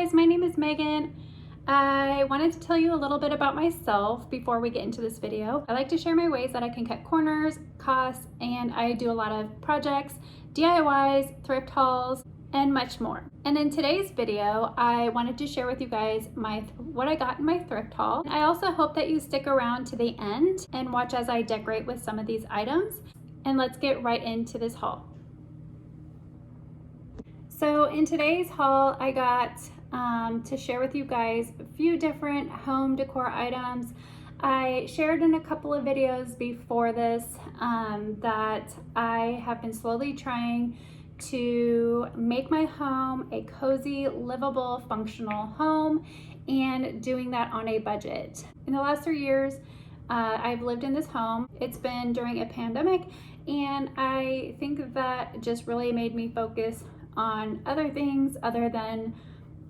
guys, my name is Megan. I wanted to tell you a little bit about myself before we get into this video. I like to share my ways that I can cut corners, costs, and I do a lot of projects, DIYs, thrift hauls, and much more. And in today's video, I wanted to share with you guys what I got in my thrift haul. I also hope that you stick around to the end and watch as I decorate with some of these items. And let's get right into this haul. So in today's haul, I got to share with you guys a few different home decor items. I shared in a couple of videos before this that I have been slowly trying to make my home a cozy, livable, functional home, and doing that on a budget. In the last 3 years, I've lived in this home. It's been during a pandemic, and I think that just really made me focus on other things other than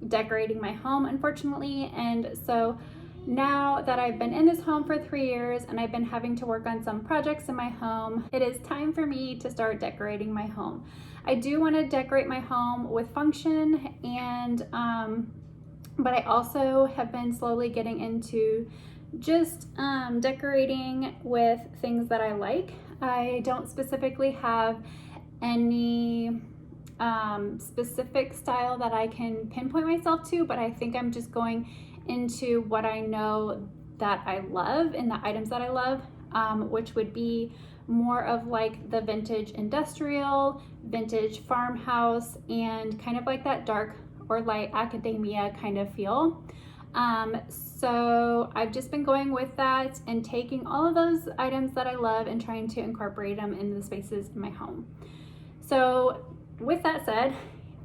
decorating my home, unfortunately. And so now that I've been in this home for 3 years and I've been having to work on some projects in my home, it is time for me to start decorating my home. I do want to decorate my home with function, and but I also have been slowly getting into just decorating with things that I like. I don't specifically have any specific style that I can pinpoint myself to, but I think I'm just going into what I know that I love and the items that I love, which would be more of like the vintage industrial, vintage farmhouse, and kind of like that dark or light academia kind of feel. So I've just been going with that and taking all of those items that I love and trying to incorporate them into the spaces in my home. So with that said,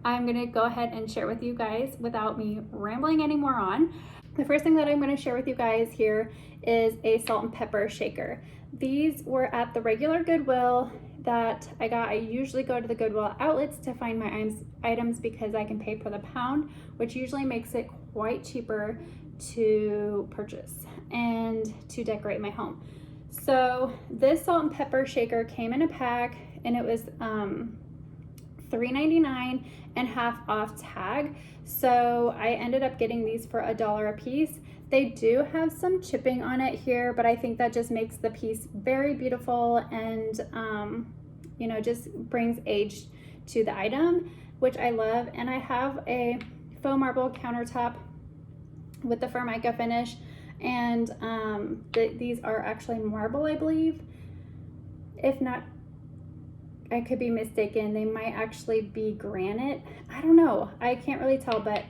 I'm gonna go ahead and share with you guys without me rambling anymore on. The first thing that I'm gonna share with you guys here is a salt and pepper shaker. These were at the regular Goodwill that I got. I usually go to the Goodwill outlets to find my items because I can pay per the pound, which usually makes it quite cheaper to purchase and to decorate my home. So this salt and pepper shaker came in a pack, and it was $3.99 and half off tag. So I ended up getting these for $1 a piece. They do have some chipping on it here, but I think that just makes the piece very beautiful and you know, just brings age to the item, which I love. And I have a faux marble countertop with the Formica finish, and these are actually marble, I believe. If not, I could be mistaken. They might actually be granite. I don't know. I can't really tell, but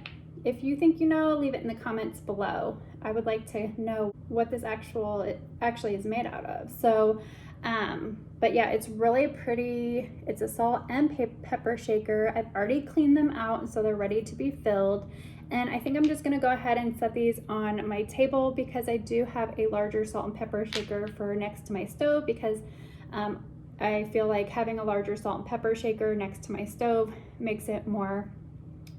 if you think you know, leave it in the comments below. I would like to know what this actually is made out of. So, but yeah, it's really pretty. It's a salt and pepper shaker. I've already cleaned them out, and so they're ready to be filled. And I think I'm just gonna go ahead and set these on my table because I do have a larger salt and pepper shaker for next to my stove, because I feel like having a larger salt and pepper shaker next to my stove makes it more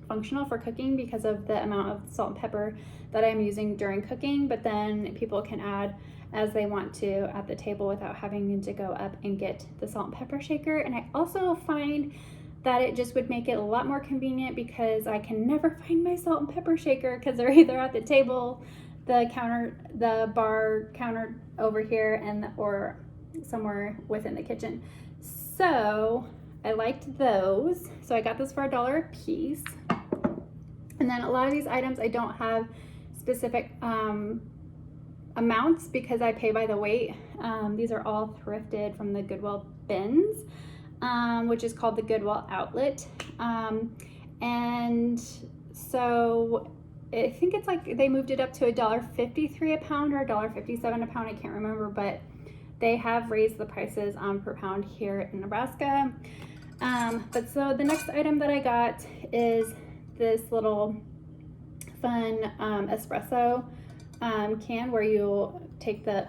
functional for cooking because of the amount of salt and pepper that I'm using during cooking, but then people can add as they want to at the table without having to go up and get the salt and pepper shaker. And I also find that it just would make it a lot more convenient because I can never find my salt and pepper shaker because they're either at the table, the bar counter over here, or somewhere within the kitchen. So I liked those, so I got this for $1 a piece. And then a lot of these items I don't have specific amounts because I pay by the weight. These are all thrifted from the Goodwill bins, which is called the Goodwill outlet. And so I think it's like they moved it up to $1.53 a pound or $1.57 a pound, I can't remember, but they have raised the prices per pound here in Nebraska. But so the next item that I got is this little fun espresso can where you'll take the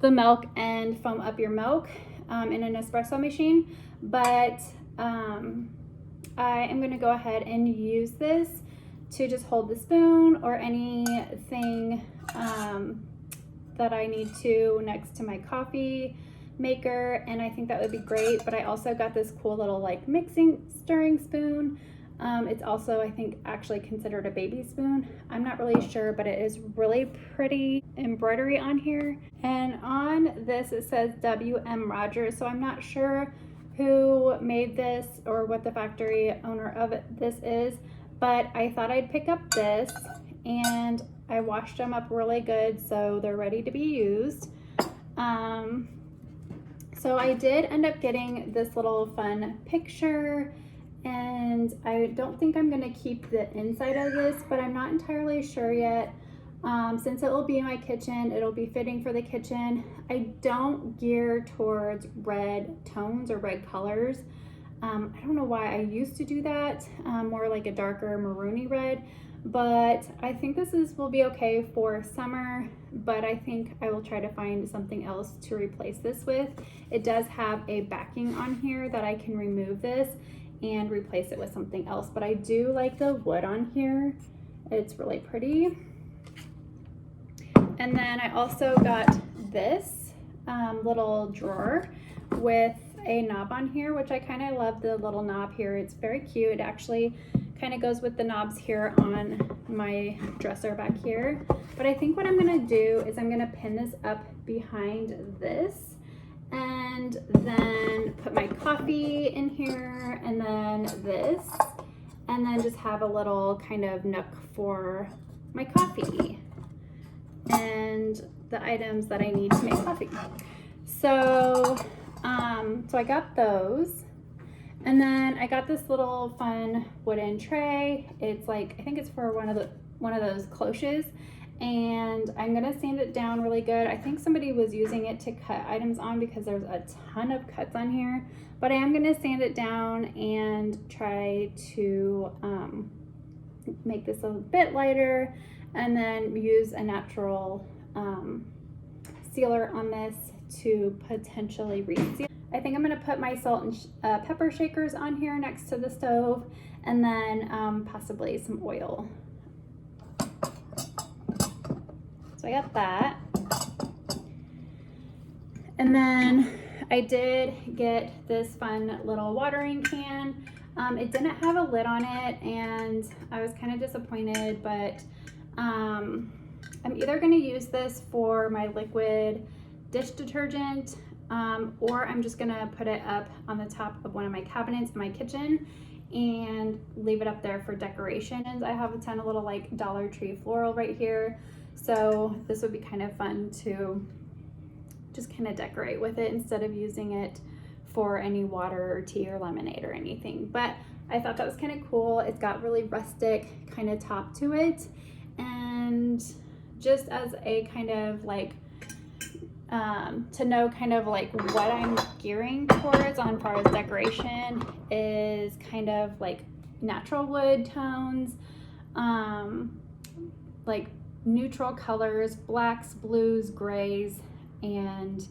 milk and foam up your milk in an espresso machine. But I am going to go ahead and use this to just hold the spoon or anything that I need to next to my coffee maker, and I think that would be great. But I also got this cool little like stirring spoon It's also, I think, actually considered a baby spoon. I'm not really sure, but it is really pretty embroidery on here. And on this, it says W.M. Rogers. So I'm not sure who made this or what the factory owner of this is, but I thought I'd pick up this, and I washed them up really good, so they're ready to be used. So I did end up getting this little fun picture, and I don't think I'm gonna keep the inside of this, but I'm not entirely sure yet. Since it will be in my kitchen, it'll be fitting for the kitchen. I don't gear towards red tones or red colors. I don't know why I used to do that, more like a darker maroony red, but I think will be okay for summer, but I think I will try to find something else to replace this with. It does have a backing on here that I can remove this and replace it with something else, but I do like the wood on here. It's really pretty. And then I also got this little drawer with a knob on here, which I kind of love the little knob here. It's very cute. It actually kind of goes with the knobs here on my dresser back here. But I think what I'm gonna do is I'm gonna pin this up behind this, and then put my coffee in here, and then this, and then just have a little kind of nook for my coffee and the items that I need to make coffee. So, so I got those, and then I got this little fun wooden tray. It's like, I think it's for one of those cloches, and I'm gonna sand it down really good. I think somebody was using it to cut items on because there's a ton of cuts on here, but I am gonna sand it down and try to make this a bit lighter, and then use a natural sealer on this to potentially reseal. I think I'm gonna put my salt and pepper shakers on here next to the stove, and then possibly some oil. So I got that. And then I did get this fun little watering can. It didn't have a lid on it, and I was kind of disappointed, but I'm either going to use this for my liquid dish detergent, or I'm just going to put it up on the top of one of my cabinets in my kitchen and leave it up there for decorations. I have a ton of little like Dollar Tree floral right here, so this would be kind of fun to just kind of decorate with it instead of using it for any water or tea or lemonade or anything. But I thought that was kind of cool. It's got really rustic kind of top to it, and just as a kind of like to know kind of like what I'm gearing towards on far as decoration is kind of like natural wood tones, like neutral colors, blacks, blues, grays, and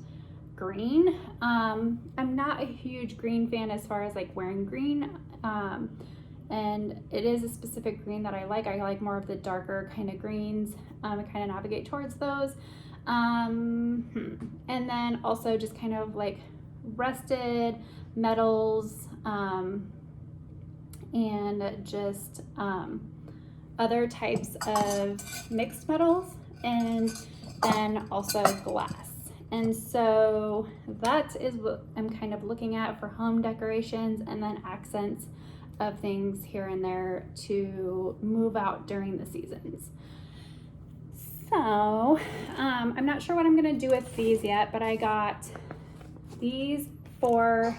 green. I'm not a huge green fan as far as like wearing green, and it is a specific green that I like more of the darker kind of greens. I kind of navigate towards those, and then also just kind of like rusted metals, and just other types of mixed metals, and then also glass. And so that is what I'm kind of looking at for home decorations, and then accents of things here and there to move out during the seasons. So I'm not sure what I'm gonna do with these yet, but I got these 4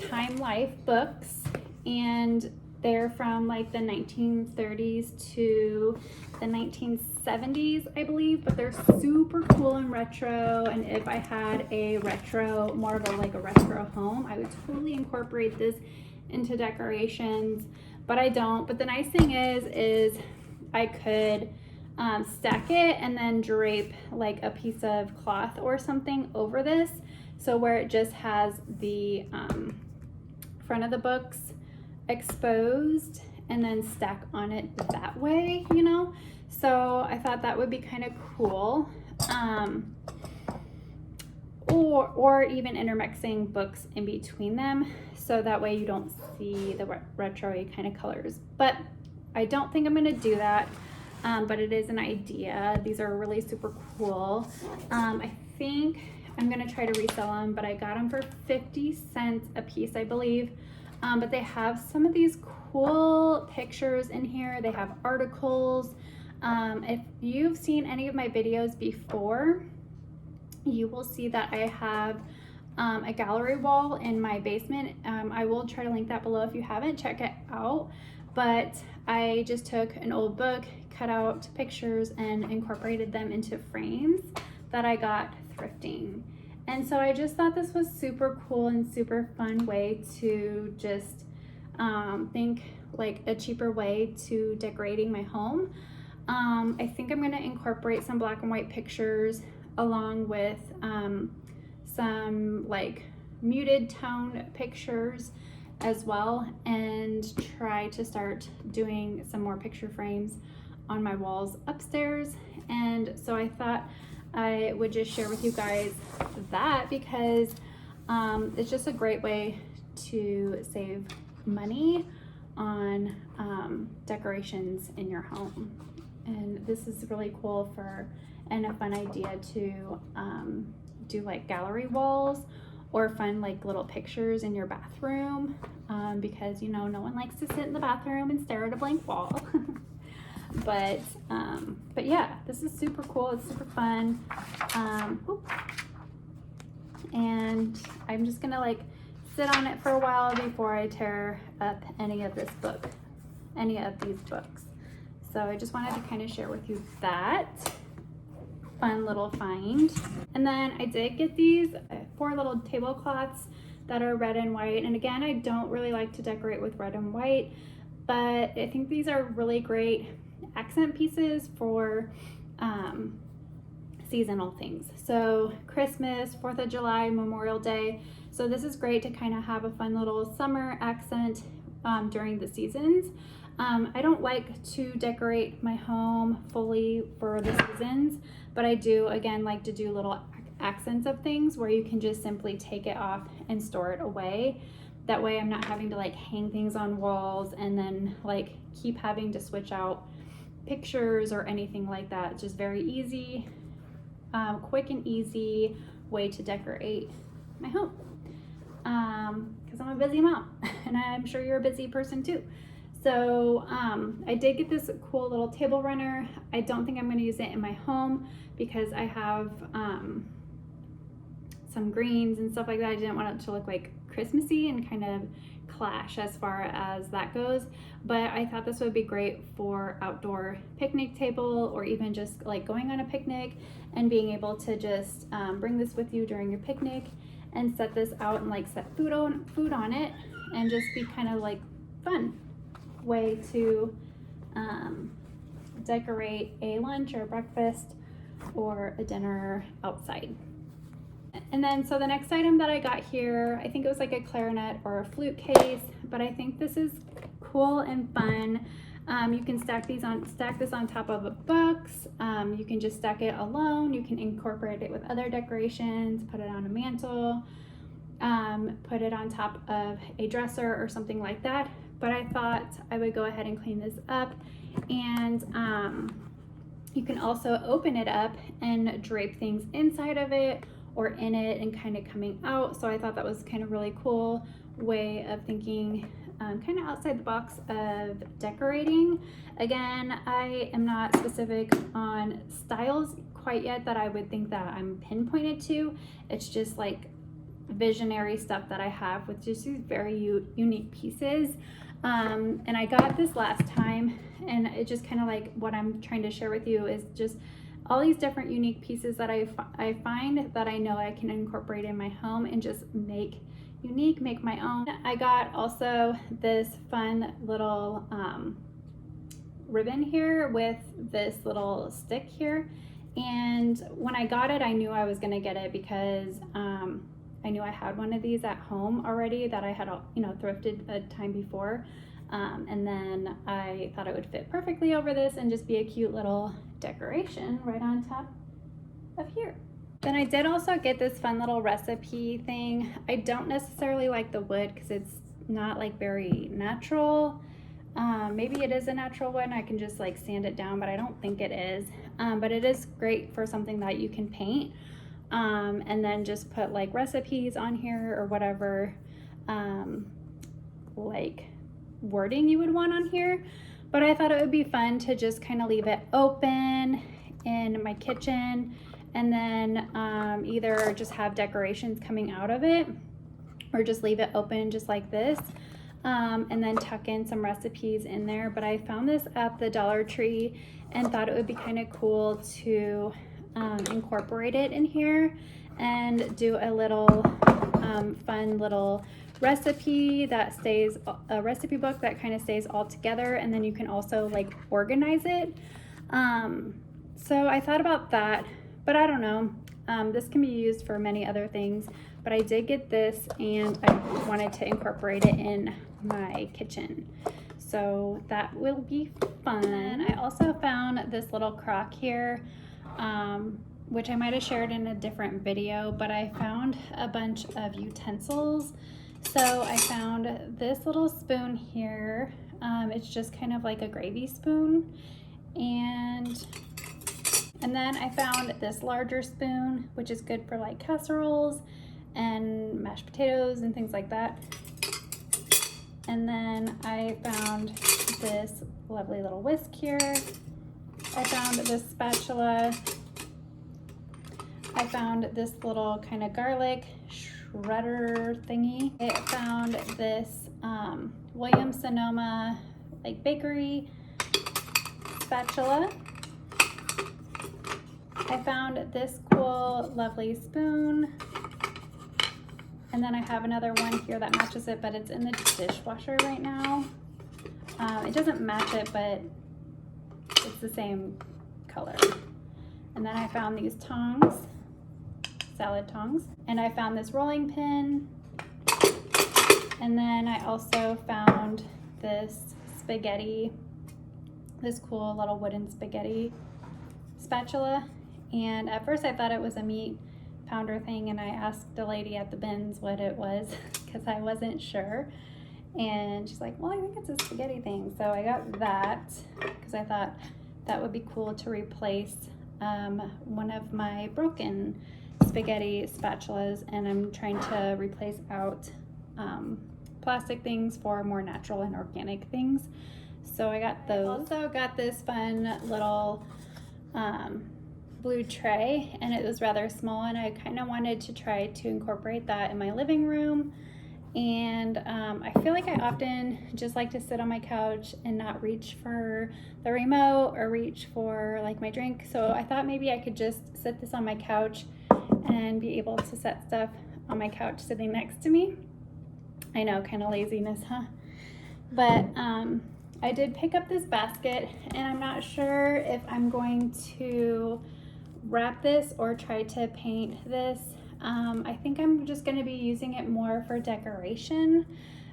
Time Life books, and they're from like the 1930s to the 1970s, I believe, but they're super cool and retro. And if I had a retro, more of a like a retro home, I would totally incorporate this into decorations, but I don't. But the nice thing is I could stack it and then drape like a piece of cloth or something over this, so where it just has the front of the books exposed, and then stack on it that way, you know. So I thought that would be kind of cool. or even intermixing books in between them, so that way you don't see the retro-y kind of colors. But I don't think I'm going to do that, but it is an idea. These are really super cool. I think I'm going to try to resell them, but I got them for 50 cents a piece, I believe. But they have some of these cool pictures in here. They have articles. If you've seen any of my videos before, you will see that I have a gallery wall in my basement. I will try to link that below if you haven't, check it out. But I just took an old book, cut out pictures, and incorporated them into frames that I got thrifting. And so I just thought this was super cool and super fun way to just think like a cheaper way to decorating my home. I think I'm gonna incorporate some black and white pictures along with some like muted tone pictures as well, and try to start doing some more picture frames on my walls upstairs. And so I thought I would just share with you guys that, because it's just a great way to save money on decorations in your home. And this is really cool and a fun idea to do like gallery walls or fun like little pictures in your bathroom, because you know no one likes to sit in the bathroom and stare at a blank wall. But yeah, this is super cool. It's super fun. And I'm just gonna like sit on it for a while before I tear up any of these books. So I just wanted to kind of share with you that fun little find. And then I did get these 4 little tablecloths that are red and white. And again, I don't really like to decorate with red and white, but I think these are really great accent pieces for seasonal things. So Christmas, 4th of July, Memorial Day. So this is great to kind of have a fun little summer accent during the seasons. I don't like to decorate my home fully for the seasons, but I do, again, like to do little accents of things where you can just simply take it off and store it away. That way I'm not having to like hang things on walls and then like keep having to switch out pictures or anything like that. It's just very easy, quick and easy way to decorate my home. Because I'm a busy mom and I'm sure you're a busy person too. So I did get this cool little table runner. I don't think I'm going to use it in my home because I have some greens and stuff like that. I didn't want it to look like Christmassy and kind of clash as far as that goes, but I thought this would be great for outdoor picnic table, or even just like going on a picnic and being able to just bring this with you during your picnic and set this out and like set food on it, and just be kind of like fun way to decorate a lunch or breakfast or a dinner outside. And then so the next item that I got here, I think it was like a clarinet or a flute case, but I think this is cool and fun. You can stack this on top of books. You can just stack it alone. You can incorporate it with other decorations, put it on a mantle, put it on top of a dresser or something like that. But I thought I would go ahead and clean this up, and you can also open it up and drape things inside of it or in it and kind of coming out. So I thought that was kind of really cool way of thinking, kind of outside the box of decorating. Again, I am not specific on styles quite yet that I would think that I'm pinpointed to. It's just like visionary stuff that I have with just these very unique pieces. And I got this last time, and it just kind of like what I'm trying to share with you is just all these different unique pieces that I find that I know I can incorporate in my home and just make unique, make my own. I got also this fun little ribbon here with this little stick here, and when I got it, I knew I was gonna get it because I knew I had one of these at home already that I had, thrifted a time before, and then I thought it would fit perfectly over this and just be a cute little decoration right on top of here. Then I did also get this fun little recipe thing. I don't necessarily like the wood because it's not like very natural. Maybe it is a natural one. I can just like sand it down, but I don't think it is. But it is great for something that you can paint. And then just put like recipes on here or whatever like wording you would want on here. But I thought it would be fun to just kind of leave it open in my kitchen, and then either just have decorations coming out of it or just leave it open just like this, and then tuck in some recipes in there. But I found this at the Dollar Tree and thought it would be kind of cool to incorporate it in here and do a little fun little recipe that stays, a recipe book that kind of stays all together, and then you can also like organize it. So I thought about that, but I don't know. This can be used for many other things, but I did get this and I wanted to incorporate it in my kitchen. So that will be fun. I also found this little crock here, which I might have shared in a different video, but I found a bunch of utensils. So I found this little spoon here. It's just kind of like a gravy spoon. And then I found this larger spoon, which is good for like casseroles and mashed potatoes and things like that. And then I found this lovely little whisk here. I found this spatula. I found this little kind of garlic shredder thingy. I found this Williams Sonoma like bakery spatula. I found this cool lovely spoon, and then I have another one here that matches it, but it's in the dishwasher right now. It doesn't match it, but it's the same color. And then I found these tongs, salad tongs, and I found this rolling pin, and then I also found this spaghetti, this cool little wooden spaghetti spatula. And at first I thought it was a meat pounder thing, and I asked the lady at the bins what it was because I wasn't sure, and she's like, well, I think it's a spaghetti thing. So I got that because I thought that would be cool to replace one of my broken spaghetti spatulas, and I'm trying to replace out plastic things for more natural and organic things. So I got those. I also got this fun little blue tray, and it was rather small, and I kind of wanted to try to incorporate that in my living room. And I feel like I often just like to sit on my couch and not reach for the remote or reach for like my drink. So I thought maybe I could just set this on my couch and be able to set stuff on my couch sitting next to me. I know, kind of laziness, huh? But I did pick up this basket, and I'm not sure if I'm going to wrap this or try to paint this. I think I'm just going to be using it more for decoration,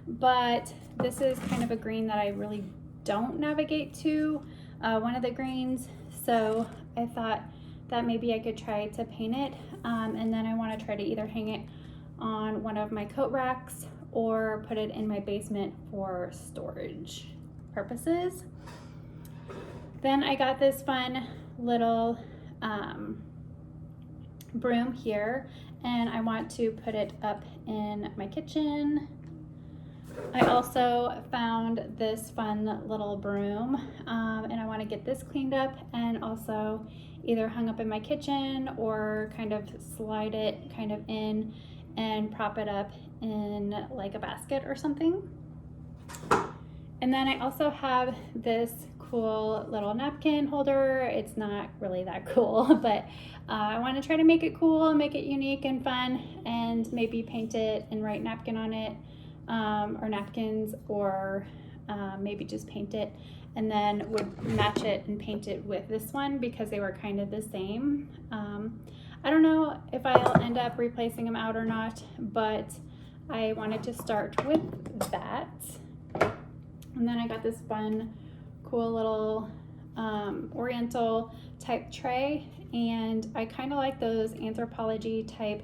but this is kind of a green that I really don't navigate to, one of the greens, so I thought that maybe I could try to paint it, and then I want to try to either hang it on one of my coat racks or put it in my basement for storage purposes. Then I got this fun little broom here, and I want to put it up in my kitchen. I also found this fun little broom, and I want to get this cleaned up and also either hung up in my kitchen or kind of slide it kind of in and prop it up in like a basket or something. And then I also have this cool little napkin holder. It's not really that cool, but I want to try to make it cool, make it unique and fun, and maybe paint it and write napkin on it, or napkins, or maybe just paint it, and then would match it and paint it with this one because they were kind of the same. I don't know if I'll end up replacing them out or not, but I wanted to start with that. And then I got this fun, cool little oriental type tray, and I kind of like those anthropology type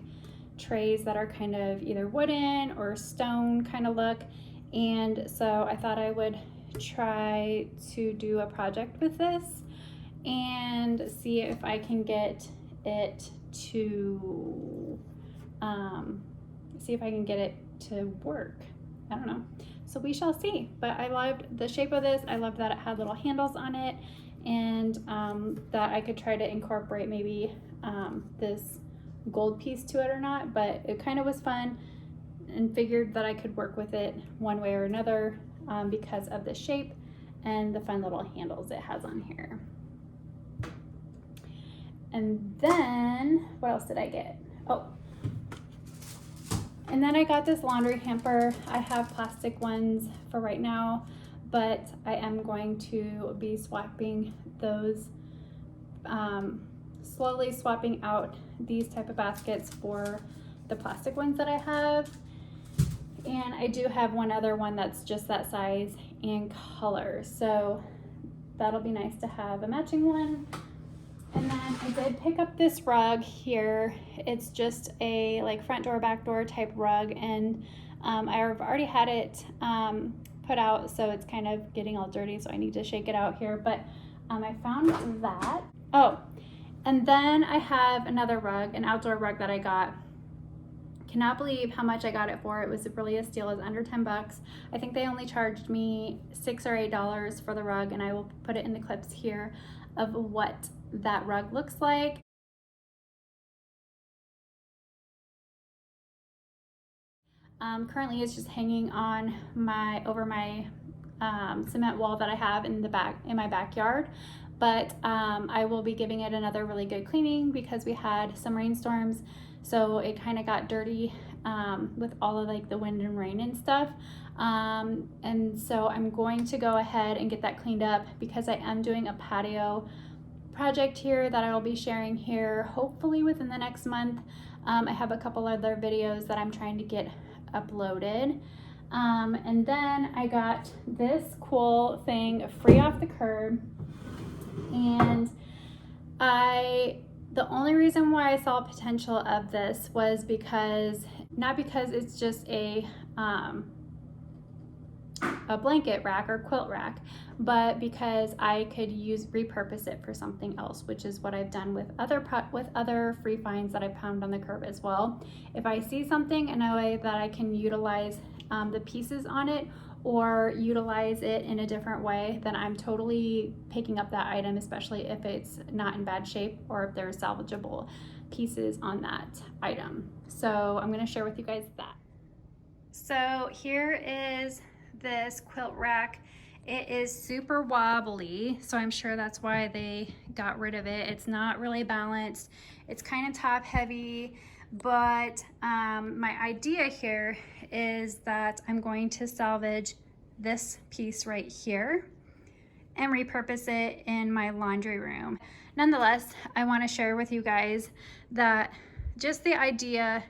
trays that are kind of either wooden or stone kind of look. And so I thought I would try to do a project with this and see if I can get it to work. I don't know, so we shall see. But I loved the shape of this. I loved that it had little handles on it, and that I could try to incorporate maybe this gold piece to it or not, but it kind of was fun, and figured that I could work with it one way or another because of the shape and the fun little handles it has on here. And then what else did I get? Oh, and then I got this laundry hamper. I have plastic ones for right now, but I am going to be swapping those, slowly swapping out these type of baskets for the plastic ones that I have. And I do have one other one that's just that size and color, so that'll be nice to have a matching one. And then I did pick up this rug here. It's just a like front door, back door type rug, and I've already had it put out, so it's kind of getting all dirty, so I need to shake it out here. But I found that. Oh, and then I have another rug, an outdoor rug that I got. Cannot believe how much I got it for. It was really a steal. It was under 10 bucks. I think they only charged me $6 or $8 for the rug, and I will put it in the clips here of what that rug looks like. Currently it's just hanging on over my cement wall that I have in my backyard, but I will be giving it another really good cleaning because we had some rainstorms, so it kind of got dirty with all of like the wind and rain and stuff. And so I'm going to go ahead and get that cleaned up because I am doing a patio project here that I will be sharing here hopefully within the next month. I have a couple other videos that I'm trying to get uploaded. And then I got this cool thing free off the curb, and the only reason why I saw potential of this was not because it's just a blanket rack or quilt rack, but because I could repurpose it for something else, which is what I've done with other free finds that I found on the curb as well. If I see something in a way that I can utilize the pieces on it or utilize it in a different way, then I'm totally picking up that item, especially if it's not in bad shape or if there's salvageable pieces on that item. So I'm going to share with you guys that. So here is this quilt rack. It is super wobbly, so I'm sure that's why they got rid of it. It's not really balanced. It's kind of top heavy, but my idea here is that I'm going to salvage this piece right here and repurpose it in my laundry room. Nonetheless, I want to share with you guys that just the idea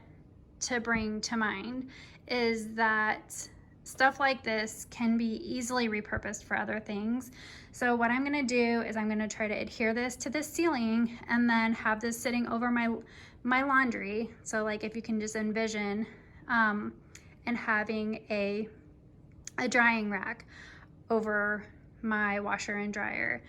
to bring to mind is that stuff like this can be easily repurposed for other things. So what I'm going to do is I'm going to try to adhere this to the ceiling and then have this sitting over my laundry. So like if you can just envision and having a drying rack over my washer and dryer.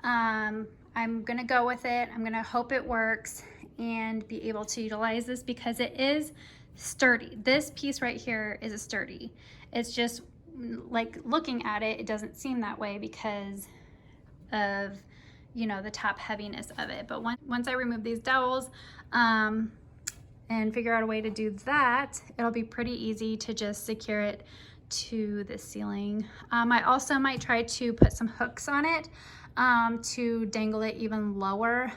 I'm going to go with it. I'm going to hope it works and be able to utilize this because it is sturdy. This piece right here is a sturdy. It's just like looking at it, it doesn't seem that way because of, you know, the top heaviness of it. But once I remove these dowels and figure out a way to do that, it'll be pretty easy to just secure it to the ceiling. I also might try to put some hooks on it to dangle it even lower.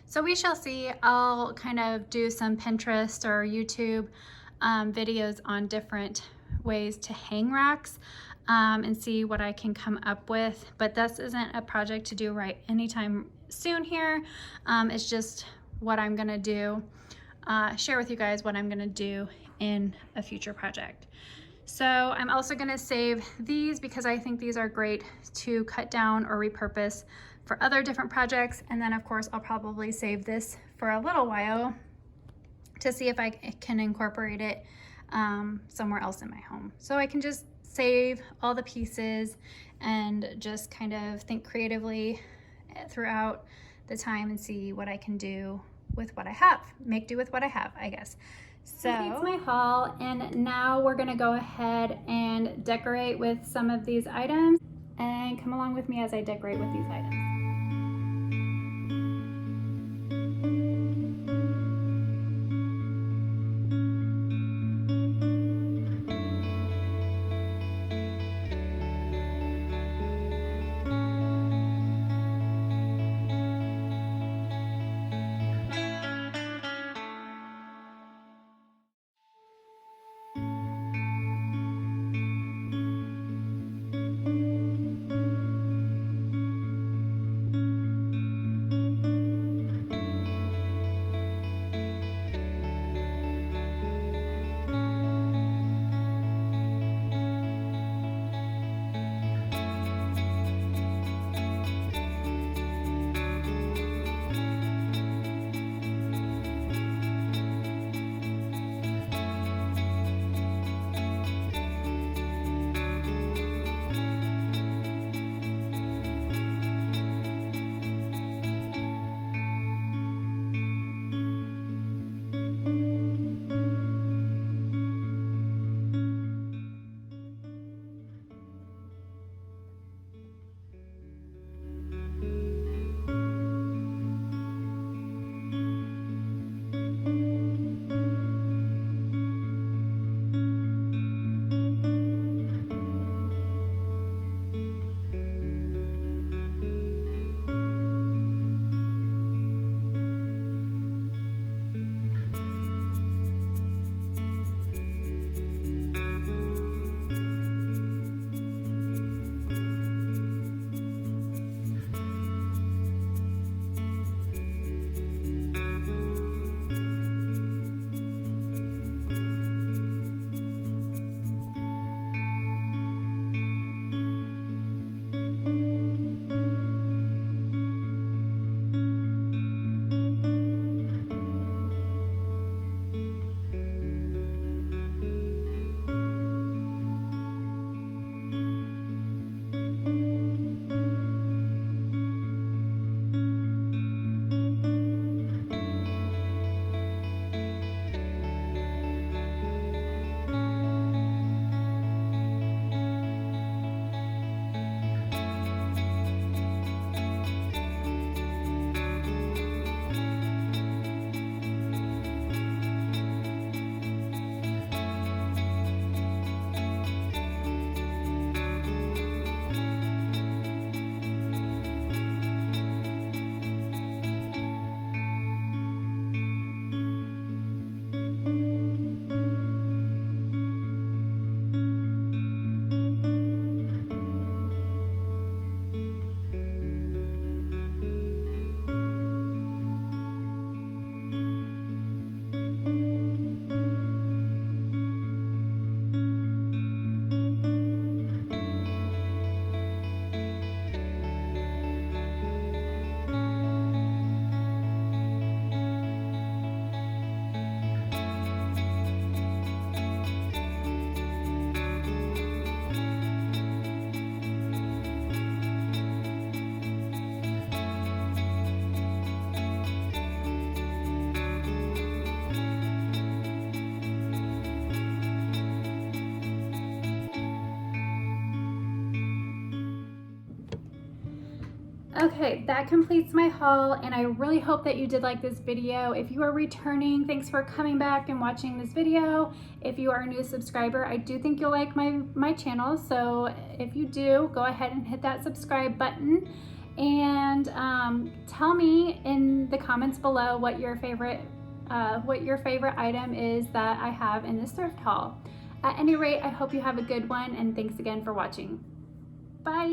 So we shall see. I'll kind of do some Pinterest or YouTube videos on different ways to hang racks and see what I can come up with. But this isn't a project to do right anytime soon here. It's just what I'm gonna do, share with you guys what I'm gonna do in a future project. So I'm also gonna save these because I think these are great to cut down or repurpose for other different projects. And then of course, I'll probably save this for a little while to see if I can incorporate it somewhere else in my home. So I can just save all the pieces and just kind of think creatively throughout the time and see what I can do with what I have. Make do with what I have, I guess. So that's my haul, and now we're gonna go ahead and decorate with some of these items, and come along with me as I decorate with these items. Okay, that completes my haul, and I really hope that you did like this video. If you are returning, thanks for coming back and watching this video. If you are a new subscriber, I do think you'll like my channel, so if you do, go ahead and hit that subscribe button, and tell me in the comments below what your favorite item is that I have in this thrift haul. At any rate, I hope you have a good one, and thanks again for watching. Bye!